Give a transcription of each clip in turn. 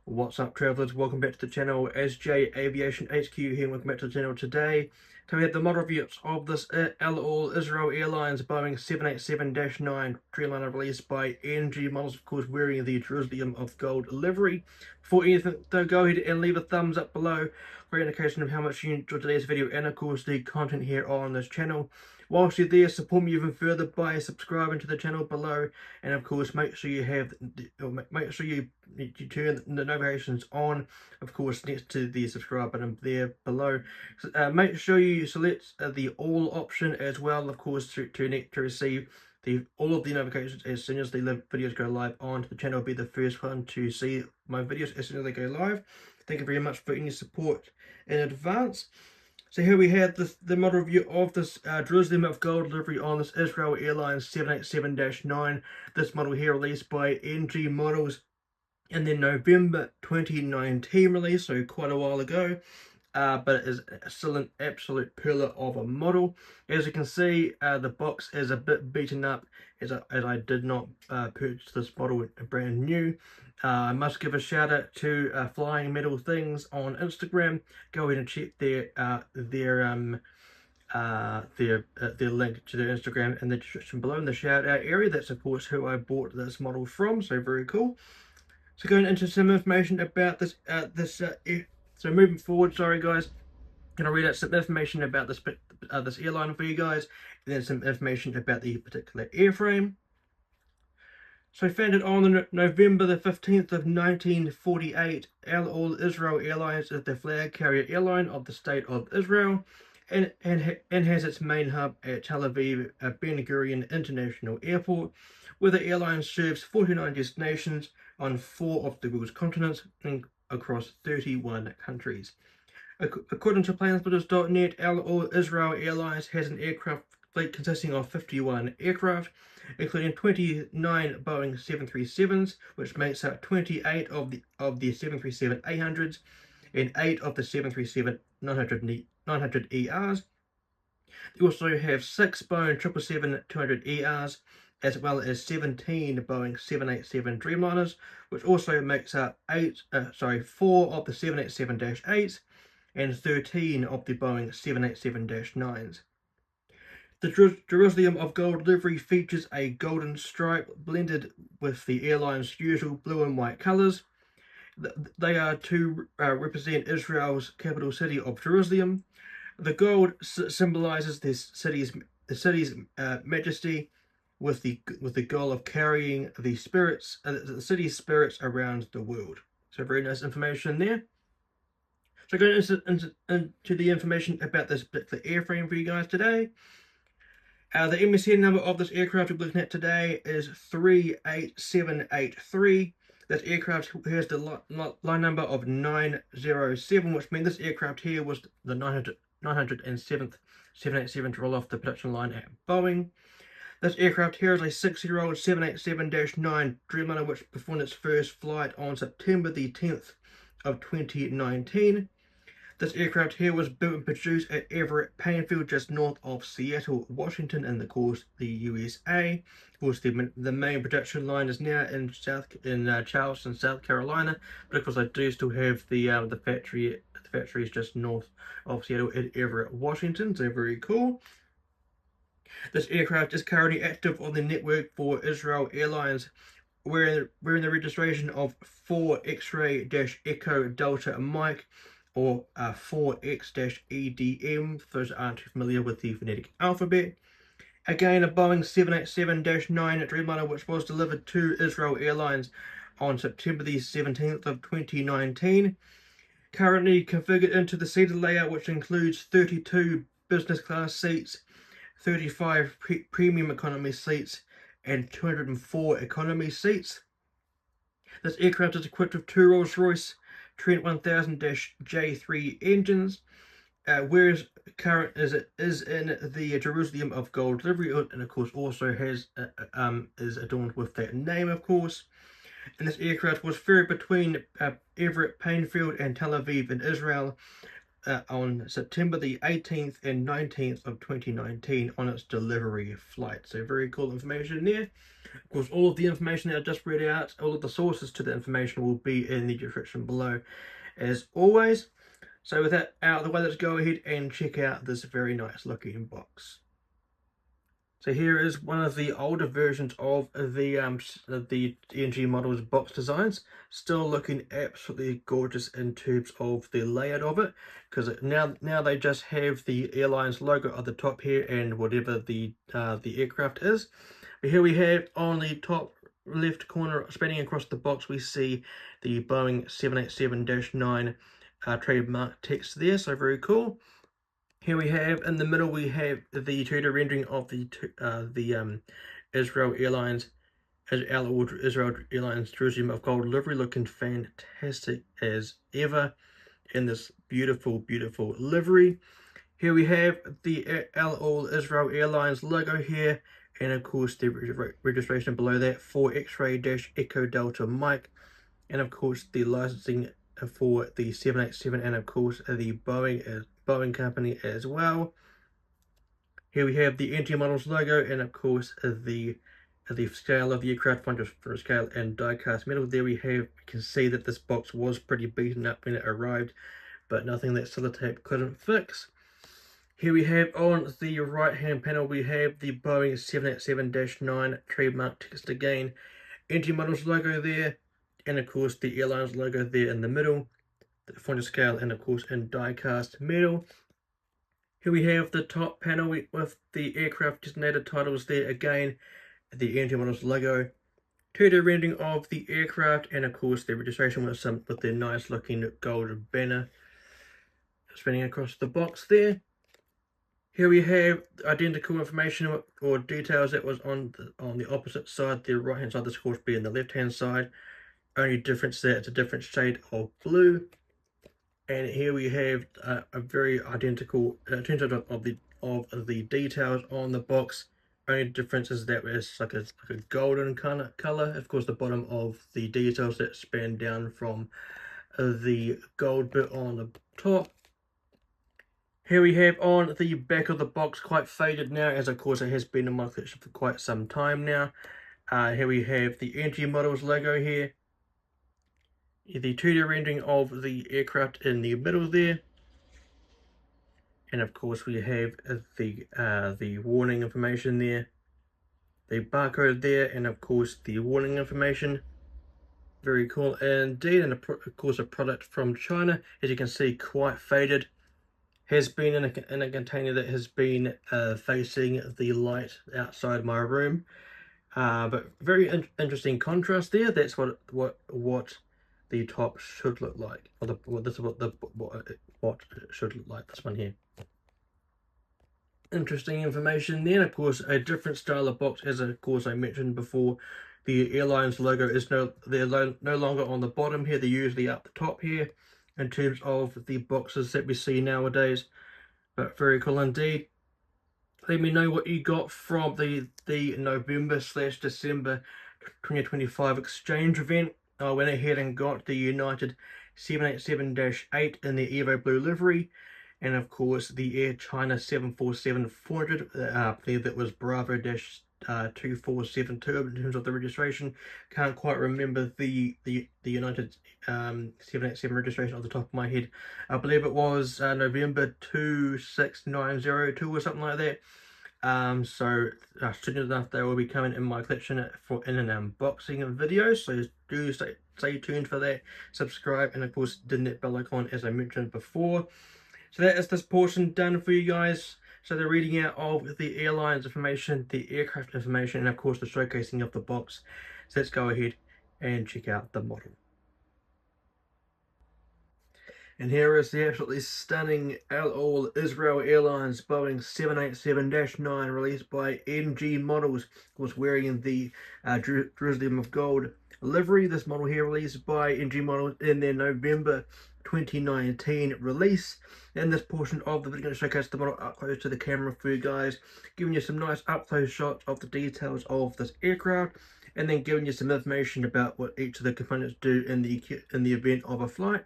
What's up, travelers? Welcome back to the channel. SJ Aviation HQ here, and welcome back to the channel today. So we have the model reviews of this Israel Airlines Boeing 787-9 Dreamliner released by NG Models, of course, wearing the Jerusalem of Gold livery. Before anything, though, go ahead and leave a thumbs up below for an indication of how much you enjoyed today's video and, of course, the content here on this channel. Whilst you're there, support me even further by subscribing to the channel below, and of course make sure you turn the notifications on, of course, next to the subscribe button there below. Make sure you select the all option as well, of course, to receive all of the notifications as soon as the videos go live onto the channel. Be the first one to see my videos as soon as they go live. Thank you very much for any support in advance. So here we have the model review of this Jerusalem of Gold delivery on this Israel Airlines 787-9. This model here released by NG Models in the November 2019 release, so quite a while ago. But it is still an absolute pillar of a model. As you can see, the box is a bit beaten up as I did not purchase this model brand new. I must give a shout out to Flying Metal Things on Instagram. Go ahead and check their link to their Instagram in the description below in the shout out area. That's of course who I bought this model from, so very cool. So going into some information about this so moving forward, sorry guys, I'm going to read out some information about this airline for you guys, and then some information about the particular airframe. So founded on November the 15th of 1948, Israel Airlines is the flag carrier airline of the state of Israel, and has its main hub at Tel Aviv Ben Gurion International Airport, where the airline serves 49 destinations on 4 of the world's continents and across 31 countries. According to planesplitters.net, Israel Airlines has an aircraft fleet consisting of 51 aircraft, including 29 Boeing 737s, which makes up 28 of the 737-800s and 8 of the 737-900ERs. They also have 6 Boeing 777-200ERs, as well as 17 Boeing 787 Dreamliners, which also makes up 4 of the 787-8s and 13 of the Boeing 787-9s. The Jerusalem of Gold livery features a golden stripe blended with the airline's usual blue and white colours. They are to represent Israel's capital city of Jerusalem. The gold symbolises the city's majesty, with the goal of carrying the city's spirits around the world. So very nice information there. So going into the information about this particular airframe for you guys today. The MSN number of this aircraft we're looking at today is 38783. This aircraft has the line number of 907, which means this aircraft here was the 907th 787 to roll off the production line at Boeing. This aircraft here is a 6-year-old 787-9 Dreamliner, which performed its first flight on September the 10th of 2019. This aircraft here was built and produced at Everett Plainfield, just north of Seattle, Washington, in the USA. Of course, the main production line is now in Charleston, South Carolina, but of course, I do still have the factory. The factory is just north of Seattle at Everett, Washington. So very cool. This aircraft is currently active on the network for Israel Airlines, wearing the registration of 4 X-ray-Echo Delta Mike, or 4X-EDM, for those that aren't too familiar with the phonetic alphabet. Again, a Boeing 787-9 Dreamliner, which was delivered to Israel Airlines on September the 17th of 2019. Currently configured into the seated layout, which includes 32 business class seats, 35 premium economy seats, and 204 economy seats. This aircraft is equipped with 2 Rolls-Royce Trent 1000-J3 engines, whereas current as it is in the Jerusalem of Gold livery, and of course also has is adorned with that name, of course. And this aircraft was ferried between Everett Plainfield and Tel Aviv in Israel on September the 18th and 19th of 2019 on its delivery flight. So very cool information there. Of course, all of the information that I just read out, all of the sources to the information will be in the description below as always. So with that out of the way, let's go ahead and check out this very nice looking box. So here is one of the older versions of the NG model's box designs. Still looking absolutely gorgeous in terms of the layout of it, because now they just have the airline's logo at the top here and whatever the aircraft is. But here we have on the top left corner, spanning across the box, we see the Boeing 787-9 trademark text there. So very cool. Here we have in the middle, we have the 2D rendering of the Israel Airlines Jerusalem of Gold livery, looking fantastic as ever in this beautiful livery. Here we have the Israel Airlines logo here, and of course the registration below that for X-Ray Echo Delta Mike, and of course the licensing for the 787, and of course the Boeing company as well. Here we have the NG Models logo, and of course the scale of the aircraft for scale and die-cast metal. There we can see that this box was pretty beaten up when it arrived, but nothing that sellotape couldn't fix. Here we have on the right hand panel, we have the Boeing 787-9 trademark text again, NG Models logo there, and of course the airline's logo there in the middle, the font scale, and of course in die-cast metal. Here we have the top panel with the aircraft designated titles there again, the NG Models logo, 2D rendering of the aircraft, and of course the registration with the nice looking gold banner spinning across the box there. Here we have identical information or details that was on the opposite side, the right hand side, this course being the left hand side. Only difference there, it's a different shade of blue. And here we have a very identical of the details on the box. Only difference is that it's like a golden color. Of course, the bottom of the details that span down from the gold bit on the top. Here we have on the back of the box, quite faded now, as of course it has been in my collection for quite some time now. Here we have the NG Models logo here, the 2D rendering of the aircraft in the middle there, and of course we have the warning information there, the barcode there, and of course the warning information. Very cool indeed, and of course a product from China, as you can see, quite faded. Has been in a container that has been facing the light outside my room, but very interesting contrast there. That's what the top should look like, or this is what it should look like. This one here. Interesting information there. Of course, a different style of box, as of course I mentioned before. The airline's logo is no longer on the bottom here. They're usually up the top here in terms of the boxes that we see nowadays, but very cool indeed. Let me know what you got from the November/December 2025 exchange event. I went ahead and got the United 787-8 in the Evo Blue livery, and of course the Air China 747-400, I believe that was Bravo-2472 in terms of the registration. Can't quite remember the United 787 registration off the top of my head. I believe it was November 26902 or something like that. So soon enough they will be coming in my collection in an unboxing video, so do stay tuned for that. Subscribe, and of course the net bell icon, as I mentioned before. So that is this portion done for you guys. So the reading out of the airline's information, the aircraft information, and of course the showcasing of the box. So let's go ahead and check out the model. And here is the absolutely stunning Israel Airlines Boeing 787-9 released by NG Models. Of course, wearing the Jerusalem of Gold livery. This model here released by NG Models in their November 2019 release. In this portion of the video, I'm going to showcase the model up close to the camera for you guys, giving you some nice up close shots of the details of this aircraft, and then giving you some information about what each of the components do in the event of a flight.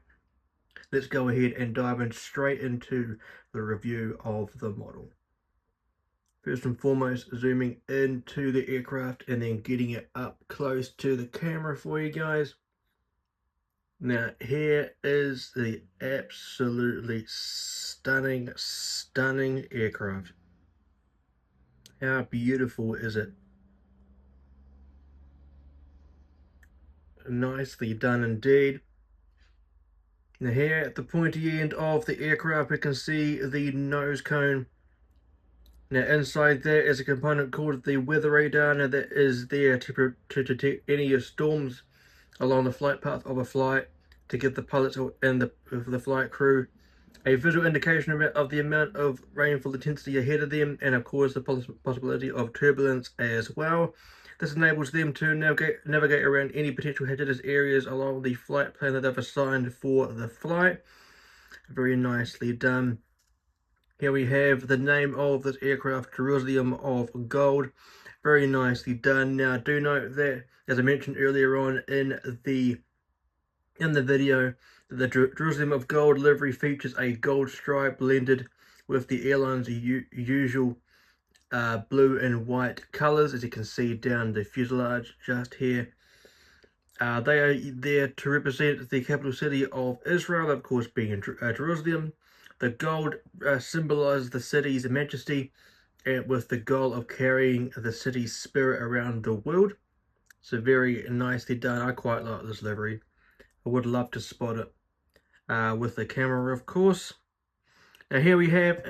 let's go ahead and dive in straight into the review of the model. First and foremost, zooming into the aircraft and then getting it up close to the camera for you guys. Now, here is the absolutely stunning aircraft. How beautiful is it? Nicely done indeed. Now here at the pointy end of the aircraft, we can see the nose cone. Now inside there is a component called the weather radar. Now that is there to detect any storms along the flight path of a flight, to give the pilots and the flight crew a visual indication of the amount of rainfall intensity ahead of them, and of course the possibility of turbulence as well. This enables them to navigate around any potential hazardous areas along the flight plan that they've assigned for the flight. Very nicely done. Here we have the name of this aircraft, Jerusalem of Gold. Very nicely done. Now do note that, as I mentioned earlier on in the video, the Jerusalem of Gold livery features a gold stripe blended with the airline's usual blue and white colors, as you can see down the fuselage just here. They are there to represent the capital city of Israel, of course being Jerusalem. The gold symbolizes the city's majesty, and with the goal of carrying the city's spirit around the world. So very nicely done. I quite like this livery. I would love to spot it with the camera, of course. Now here we have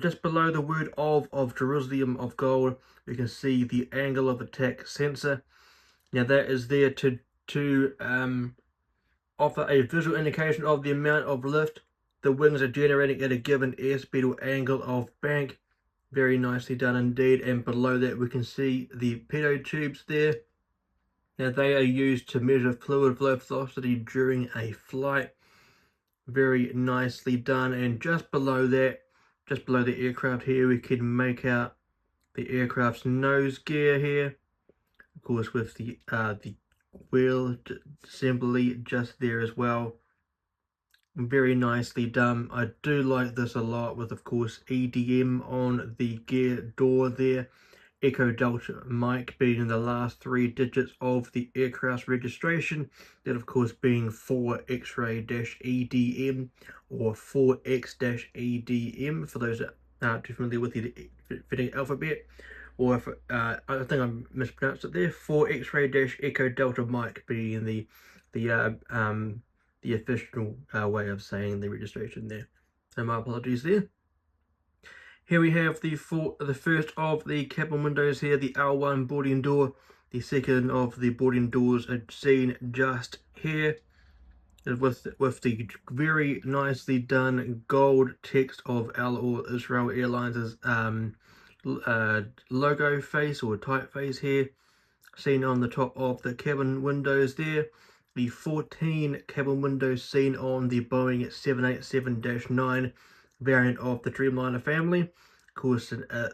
just below the word of Jerusalem of Gold, you can see the angle of attack sensor. Now that is there to offer a visual indication of the amount of lift the wings are generating at a given airspeed or angle of bank. Very nicely done indeed. And below that we can see the pitot tubes there. Now they are used to measure fluid flow velocity during a flight. Very nicely done. And just below that, just below the aircraft here, we can make out the aircraft's nose gear here. Of course with the wheel assembly just there as well. Very nicely done. I do like this a lot, with of course EDM on the gear door there. Echo Delta Mike being the last 3 digits of the aircraft's registration. That of course being 4X-ray-EDM or 4X-EDM for those that aren't too familiar with the fitting alphabet. Or if I think I mispronounced it there, 4X-ray-Echo Delta Mike being the official way of saying the registration there. So my apologies there. Here we have the first of the cabin windows here, the L1 boarding door. The second of the boarding doors are seen just here, with the very nicely done gold text of Israel Airlines' logo face or typeface here, seen on the top of the cabin windows there. The 14 cabin windows seen on the Boeing 787-9 variant of the Dreamliner family. Of course, a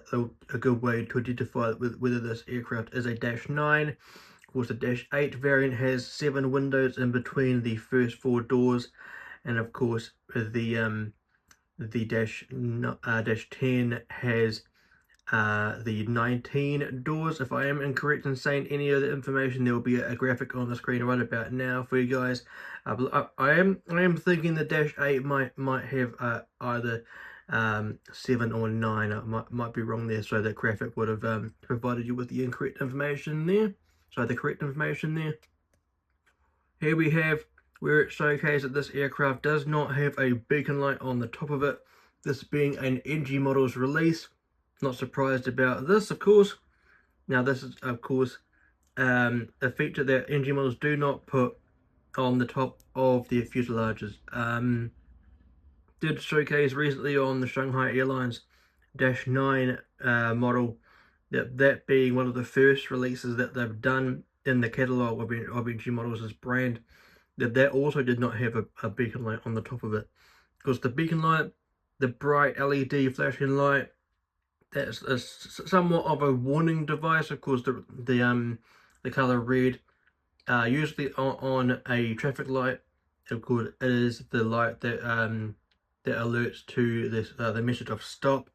good way to identify whether this aircraft is a -9. Of course, the -8 variant has 7 windows in between the first 4 doors, and of course, the -10 has the 19 doors. If I am incorrect in saying any other information, there will be a graphic on the screen right about now for you guys. I am thinking the -8 might have either 7 or 9. I might be wrong there, so the graphic would have provided you with the incorrect information there. So the correct information there. Here we have where it showcases that this aircraft does not have a beacon light on the top of it. This being an NG model's release. Not surprised about this, of course. Now this is of course a feature that NG models do not put on the top of their fuselages. Did showcase recently on the Shanghai Airlines -9 model, that being one of the first releases that they've done in the catalogue of NG models as brand, that also did not have a beacon light on the top of it. Because the beacon light, the bright LED flashing light, that's somewhat of a warning device. Of course, the color red, usually on a traffic light, Of course, it is the light that that alerts to this the message of stop.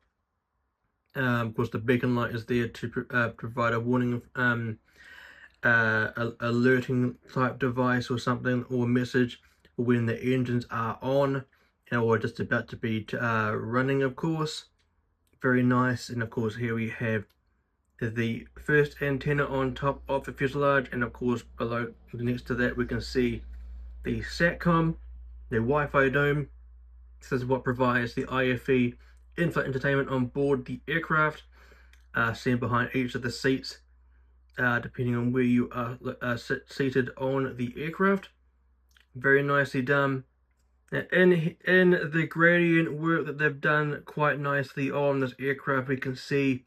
Of course, the beacon light is there to provide a warning, alerting type device or something, or message when the engines are on or just about to be running. Of course, very nice. And of course, here we have the first antenna on top of the fuselage, and of course below next to that we can see the SATCOM, the Wi-Fi dome. This is what provides the IFE in-flight entertainment on board the aircraft, seen behind each of the seats, depending on where you are seated on the aircraft. Very nicely done. Now, in the gradient work that they've done quite nicely on this aircraft, we can see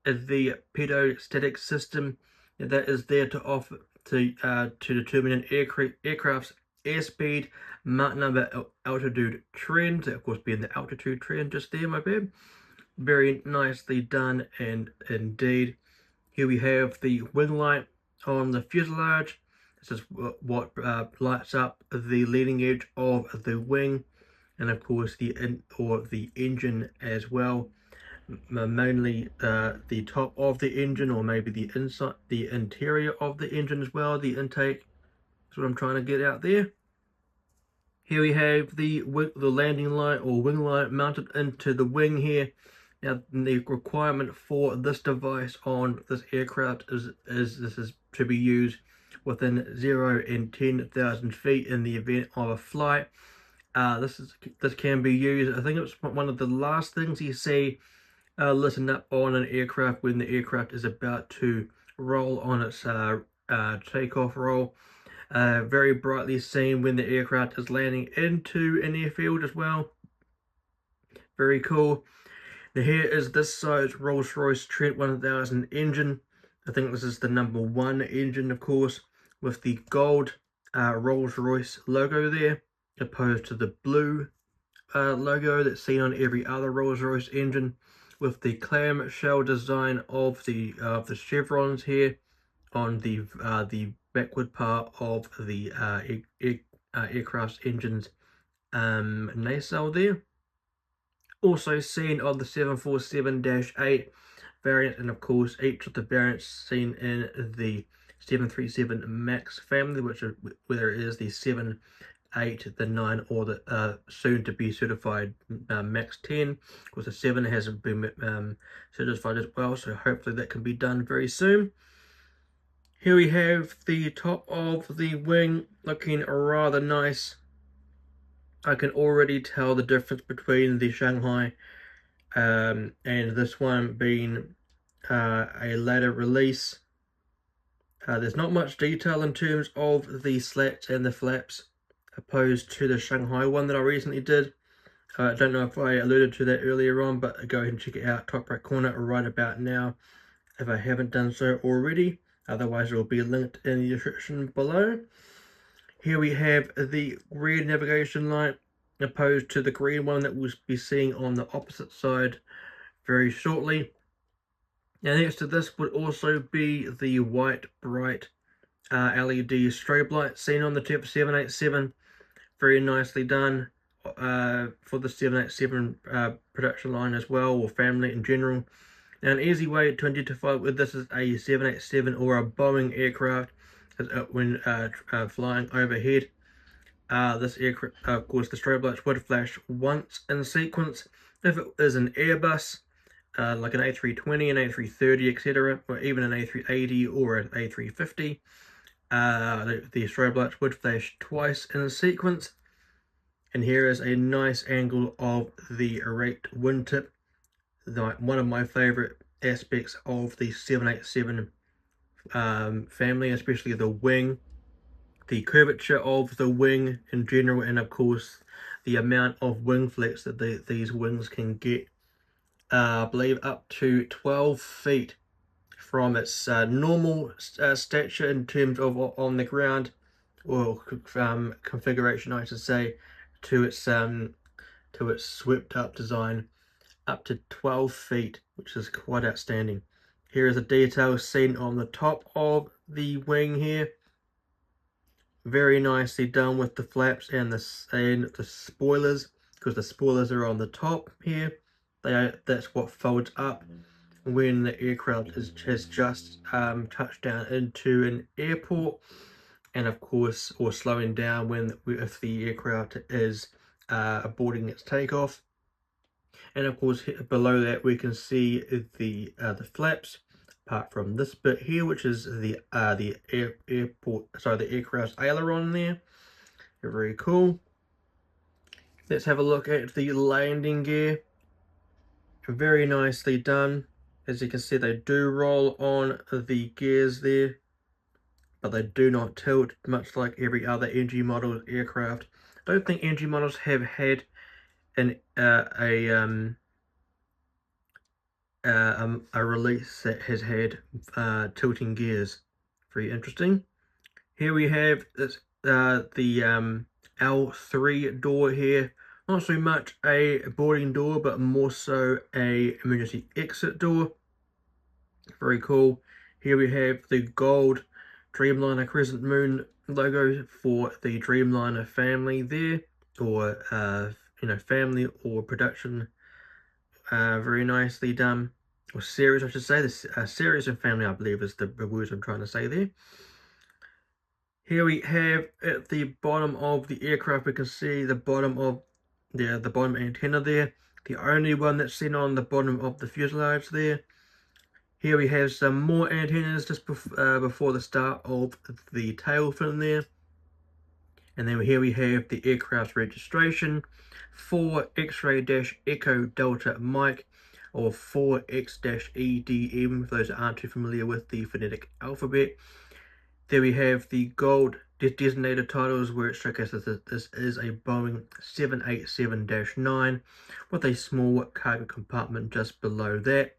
the pedostatic system that is there to offer to determine an aircraft's airspeed, Mach number, altitude trend. Of course, being the altitude trend just there, my bad. Very nicely done, and indeed. Here we have the wing light on the fuselage. This is what lights up the leading edge of the wing, and of course the engine as well. Mainly the top of the engine, or maybe the inside, the interior of the engine as well, the intake. That's what I'm trying to get out there. Here we have the landing light or wing light mounted into the wing here. Now, the requirement for this device on this aircraft is this is to be used within 0 and 10,000 feet in the event of a flight. This can be used. I think it's one of the last things you see listen up on an aircraft when the aircraft is about to roll on its takeoff roll. Very brightly seen when the aircraft is landing into an airfield as well. Very cool. Now here is this size Rolls-Royce Trent 1000 engine. I think this is the #1 engine, of course, with the gold Rolls-Royce logo there, opposed to the blue logo that's seen on every other Rolls-Royce engine, with the clamshell design of the chevrons here on the backward part of the aircraft's engine's nacelle there. Also seen on the 747-8 variant, and of course each of the variants seen in the 737 MAX family, which is whether it is the 7, 8, the 9, or the soon to be certified MAX 10. Of course, the 7 hasn't been certified as well, so hopefully that can be done very soon. Here we have the top of the wing looking rather nice. I can already tell the difference between the Shanghai and this one being a later release. There's not much detail in terms of the slats and the flaps opposed to the Shanghai one that I recently did. I don't know if I alluded to that earlier on, but go ahead and check it out, top right corner right about now, if I haven't done so already. Otherwise, it will be linked in the description below. Here we have the red navigation light opposed to the green one that we'll be seeing on the opposite side very shortly. Now next to this would also be the white bright LED strobe light seen on the top 787. Very nicely done for the 787 production line as well, or family in general. Now, an easy way to identify whether this is a 787 or a Boeing aircraft is when flying overhead. This aircraft, of course, the strobe lights would flash once in sequence. If it is an Airbus, like an A320, an A330, etc., or even an A380 or an A350, the strobe lights would flash twice in sequence. And here is a nice angle of the erect wingtip. One of my favorite aspects of the 787 family, especially the wing, the curvature of the wing in general, and of course the amount of wing flex that these wings can get. I believe up to 12 feet from its normal stature in terms of on the ground, or configuration I should say, to its swept up design, up to 12 feet, which is quite outstanding. Here is a detail seen on the top of the wing here. Very nicely done with the flaps and the spoilers, because the spoilers are on the top here. That's what folds up when the aircraft has just touched down into an airport, and of course, or slowing down if the aircraft is aborting its takeoff. And of course, below that we can see the flaps, apart from this bit here, which is the aircraft's aileron there. Very cool. Let's have a look at the landing gear. Very nicely done. As you can see, they do roll on the gears there, but they do not tilt, much like every other NG model aircraft. I don't think NG models have had a release that has had tilting gears. Very interesting. Here we have this the L3 door here. Not so much a boarding door, but more so a emergency exit door. Very cool. Here we have the gold Dreamliner crescent moon logo for the Dreamliner family there, or family or production. Very nicely done, or series I should say. This series and family, I believe, is the words I'm trying to say there. Here we have at the bottom of the aircraft, we can see the bottom of the bottom antenna there, the only one that's seen on the bottom of the fuselage there. Here we have some more antennas just before the start of the tail fin there. And then here we have the aircraft's registration, 4 X-ray-Echo Delta Mike, or 4X-EDM, for those that aren't too familiar with the phonetic alphabet. There we have the gold designated titles, where it showcases that this is a Boeing 787-9 with a small cargo compartment just below that.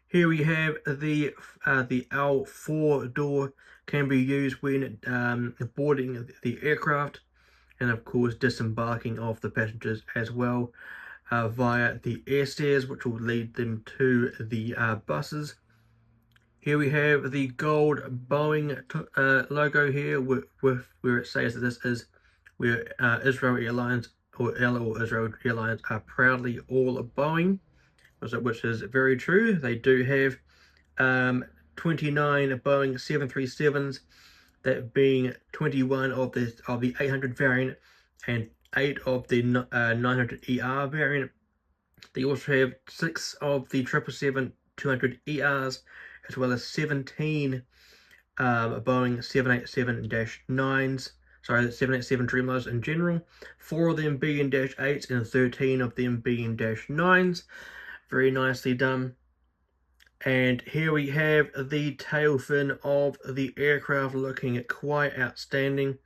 Here we have the L4 door, can be used when boarding the aircraft, and of course disembarking of the passengers as well via the air stairs, which will lead them to the buses. Here we have the gold Boeing logo here, where it says that this is where Israel Airlines or Israel Airlines are proudly all Boeing, which is very true. They do have 29 Boeing 737s, that being 21 of the 800 variant and 8 of the 900ER variant. They also have 6 of the 777-200ERs, as well as 17 Boeing 787-9s, sorry, 787 Dreamliners in general, 4 of them being -8s and 13 of them being -9s. Very nicely done. And here we have the tail fin of the aircraft, looking quite outstanding.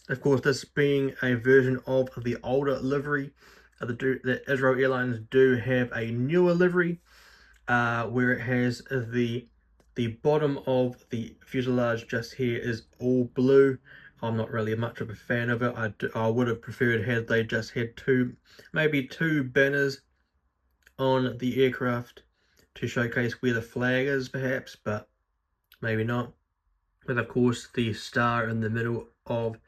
Of course, this being a version of the older livery. The Israel Airlines do have a newer livery, where it has the bottom of the fuselage just here is all blue. I'm not really much of a fan of it. I would have preferred had they just had maybe two banners on the aircraft to showcase where the flag is, perhaps, but maybe not. But of course, the star in the middle of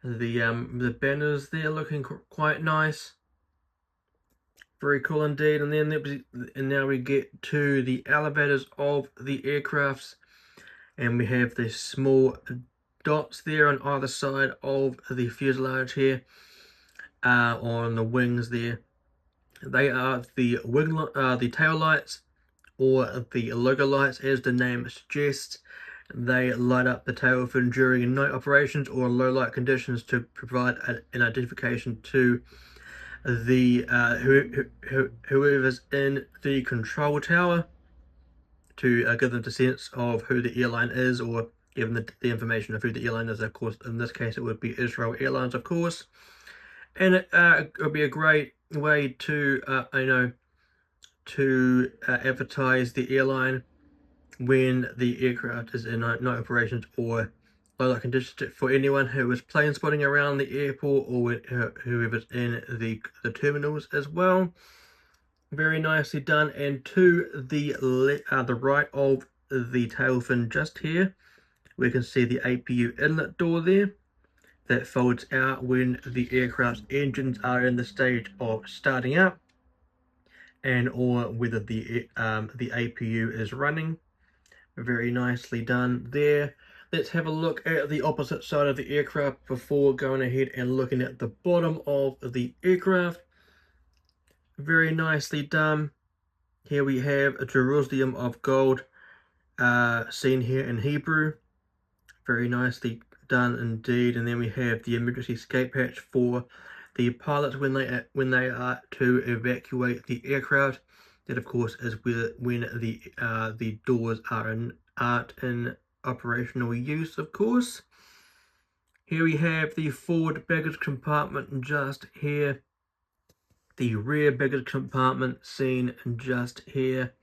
the banners there, looking quite nice. Very cool indeed. And then now we get to the elevators of the aircrafts, and we have the small dots there on either side of the fuselage here, on the wings there. They are the tail lights, or the logo lights, as the name suggests. They light up the tail fin during night operations or low light conditions to provide an identification to the whoever's in the control tower, to give them the sense of who the airline is, or give them the information of who the airline is. Of course, in this case, it would be Israel Airlines, of course. And it would be a great way to advertise the airline when the aircraft is in night operations or low light conditions, for anyone who is plane spotting around the airport, or whoever's in the terminals as well. Very nicely done. And to the right of the tail fin, just here, we can see the APU inlet door there. that folds out when the aircraft's engines are in the stage of starting up, and or whether the APU is running. Very nicely done there. Let's have a look at the opposite side of the aircraft before going ahead and looking at the bottom of the aircraft. Very nicely done. Here we have a Jerusalem of gold seen here in Hebrew. Very nicely done indeed. And then we have the emergency escape hatch for the pilots when they are to evacuate the aircraft. That of course is when the doors aren't in operational use, of course. Here we have the forward baggage compartment just here. The rear baggage compartment seen just here.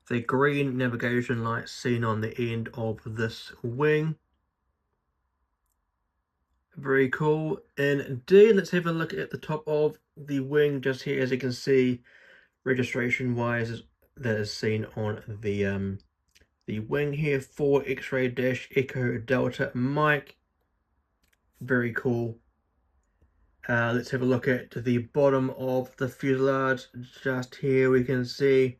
The green navigation light seen on the end of this wing. Very cool indeed. Let's have a look at the top of the wing just here. As you can see, registration wise, that is seen on the wing here for X-Ray Dash Echo Delta Mike. Very cool. Let's have a look at the bottom of the fuselage. Just here we can see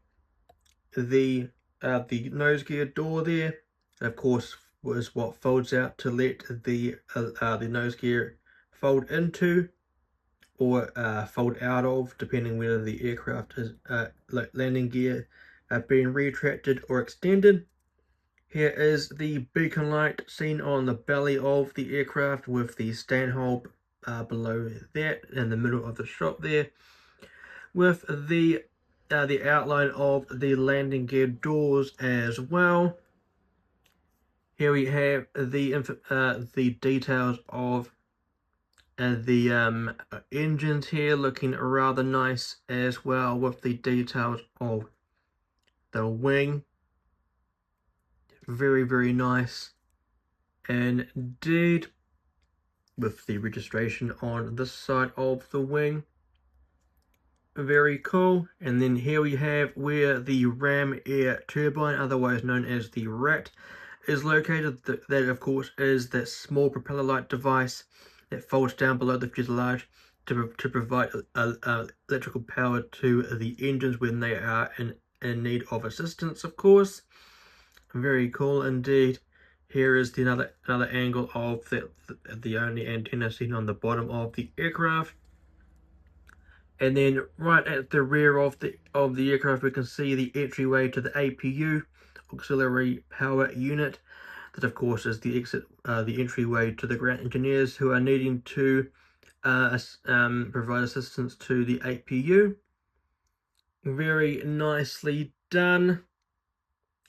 the nose gear door there. Of course, was what folds out to let the nose gear fold into or fold out of, depending whether the aircraft is landing gear being retracted or extended. Here is the beacon light seen on the belly of the aircraft with the stanhole below that in the middle of the shot there, with the outline of the landing gear doors as well. Here we have the details of the engines here, looking rather nice as well, with the details of the wing. Very, very nice indeed, with the registration on this side of the wing. Very cool. And then here we have where the ram air turbine, otherwise known as the RAT, is located. That of course is that small propeller light device that folds down below the fuselage to provide electrical power to the engines when they are in need of assistance, of course. Very cool indeed. Here is another angle of the only antenna seen on the bottom of the aircraft. And then right at the rear of the aircraft, we can see the entryway to the APU, auxiliary power unit. That of course is the entryway to the ground engineers who are needing to provide assistance to the APU. Very nicely done.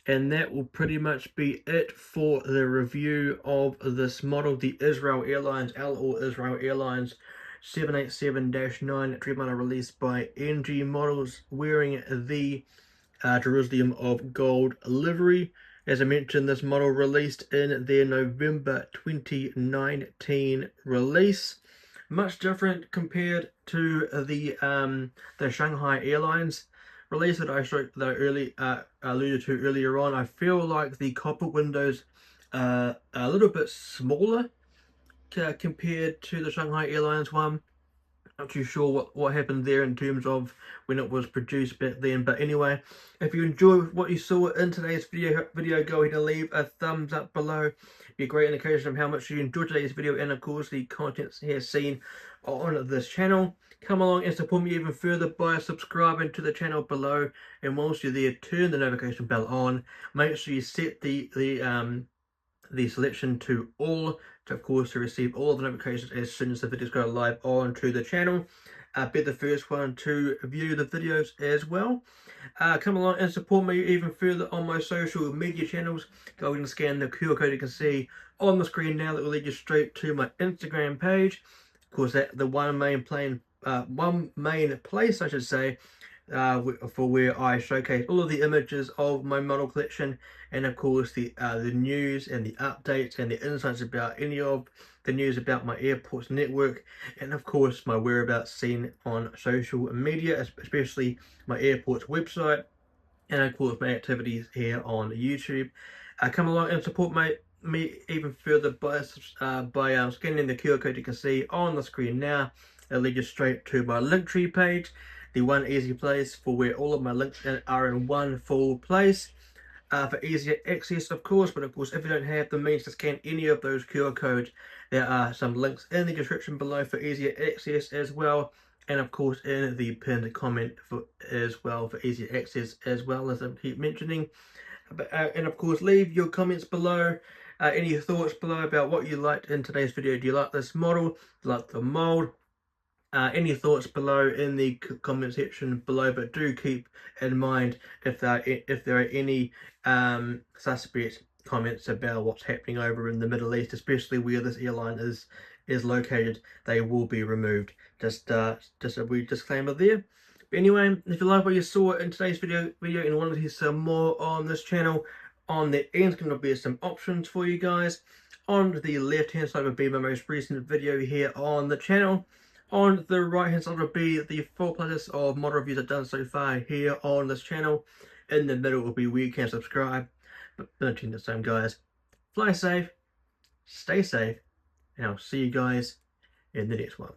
And that will pretty much be it for the review of this model, the Israel Airlines Israel Airlines 787-9 Dreamliner, released by NG Models, wearing the Jerusalem of Gold livery. As I mentioned, this model released in their November 2019 release. Much different compared to the Shanghai Airlines release that I alluded to earlier on. I feel like the cockpit windows are a little bit smaller compared to the Shanghai Airlines one. Not too sure what happened there in terms of when it was produced back then. But anyway, if you enjoyed what you saw in today's video, go ahead and leave a thumbs up below. It'd be a great indication of how much you enjoyed today's video, and of course the contents here seen on this channel. Come along and support me even further by subscribing to the channel below, and whilst you're there, turn the notification bell on. Make sure you set the selection to all, to of course to receive all of the notifications as soon as the videos go live onto the channel. Be the first one to view the videos as well. Come along and support me even further on my social media channels. Go ahead and scan the QR code you can see on the screen now. That will lead you straight to my Instagram page. Of course, that the one main place I should say, for where I showcase all of the images of my model collection, and of course the news and the updates and the insights about any of the news about my airports network, and of course my whereabouts seen on social media, especially my airports website, and of course my activities here on YouTube. Come along and support me even further by scanning the QR code you can see on the screen now. It'll lead you straight to my Linktree page, the one easy place for where all of my links are in one full place. For easier access, of course, but of course, if you don't have the means to scan any of those QR codes, there are some links in the description below for easier access as well, and of course in the pinned comment as well for easier access, as well, as I keep mentioning. And of course, leave your comments below, any thoughts below about what you liked in today's video. Do you like this model? Do you like the mold? Any thoughts below in the comment section below, but do keep in mind if there are any suspect comments about what's happening over in the Middle East, especially where this airline is located, they will be removed. Just a wee disclaimer there. But anyway, if you like what you saw in today's video and want to hear some more on this channel, on the end going to be some options for you guys. On the left hand side will be my most recent video here on the channel. On the right hand side will be the full playlist of model reviews I've done so far here on this channel. In the middle will be where you can subscribe. But until next time, guys, fly safe, stay safe, and I'll see you guys in the next one.